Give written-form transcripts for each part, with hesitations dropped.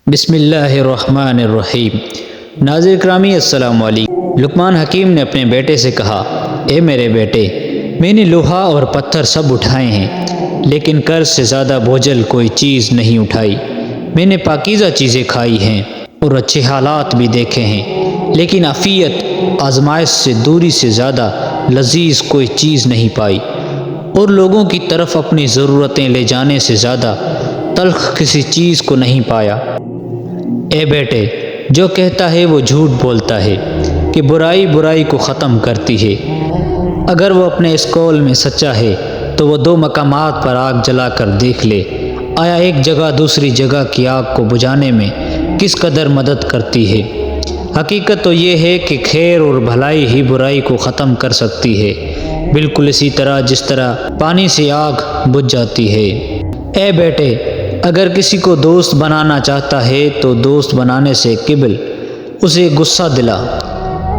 بسم اللہ الرحمن الرحیم۔ ناظر کرامی السلام علیکم۔ لقمان حکیم نے اپنے بیٹے سے کہا، اے میرے بیٹے، میں نے لوہا اور پتھر سب اٹھائے ہیں، لیکن قرض سے زیادہ بوجھل کوئی چیز نہیں اٹھائی۔ میں نے پاکیزہ چیزیں کھائی ہیں اور اچھے حالات بھی دیکھے ہیں، لیکن عافیت، آزمائش سے دوری سے زیادہ لذیذ کوئی چیز نہیں پائی، اور لوگوں کی طرف اپنی ضرورتیں لے جانے سے زیادہ تلخ کسی چیز کو نہیں پایا۔ اے بیٹے، جو کہتا ہے وہ جھوٹ بولتا ہے کہ برائی برائی کو ختم کرتی ہے۔ اگر وہ اپنے اس قول میں سچا ہے تو وہ 2 مقامات پر آگ جلا کر دیکھ لے، آیا ایک جگہ دوسری جگہ کی آگ کو بجھانے میں کس قدر مدد کرتی ہے۔ حقیقت تو یہ ہے کہ خیر اور بھلائی ہی برائی کو ختم کر سکتی ہے، بالکل اسی طرح جس طرح پانی سے آگ بجھ جاتی ہے۔ اے بیٹے، اگر کسی کو دوست بنانا چاہتا ہے تو دوست بنانے سے قبل اسے غصہ دلا۔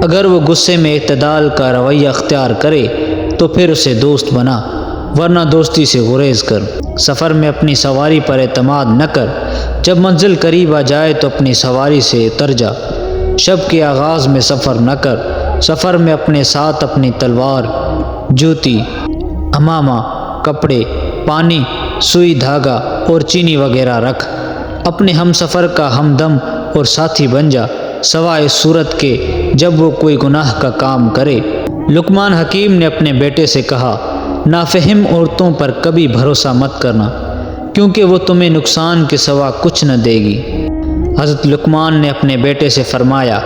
اگر وہ غصے میں اعتدال کا رویہ اختیار کرے تو پھر اسے دوست بنا، ورنہ دوستی سے گریز کر۔ سفر میں اپنی سواری پر اعتماد نہ کر، جب منزل قریب آ جائے تو اپنی سواری سے اتر جا۔ شب کے آغاز میں سفر نہ کر، سفر میں اپنے ساتھ اپنی تلوار، جوتی، عمامہ، کپڑے، پانی، سوئی دھاگا اور چینی وغیرہ رکھ۔ اپنے ہم سفر کا ہمدم اور ساتھی بن جا، سوائے اس صورت کے جب وہ کوئی گناہ کا کام کرے۔ لقمان حکیم نے اپنے بیٹے سے کہا، نافہم عورتوں پر کبھی بھروسہ مت کرنا، کیونکہ وہ تمہیں نقصان کے سوا کچھ نہ دے گی۔ حضرت لقمان نے اپنے بیٹے سے فرمایا،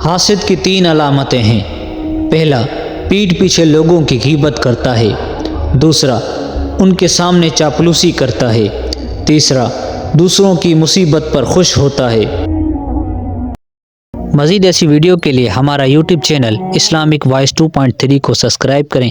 حاسد کی 3 علامتیں ہیں۔ پہلا، پیٹھ پیچھے لوگوں کی غیبت کرتا ہے۔ دوسرا، ان کے سامنے چاپلوسی کرتا ہے۔ تیسرا، دوسروں کی مصیبت پر خوش ہوتا ہے۔ مزید ایسی ویڈیو کے لیے ہمارا یوٹیوب چینل اسلامک وائس 2.3 کو سبسکرائب کریں۔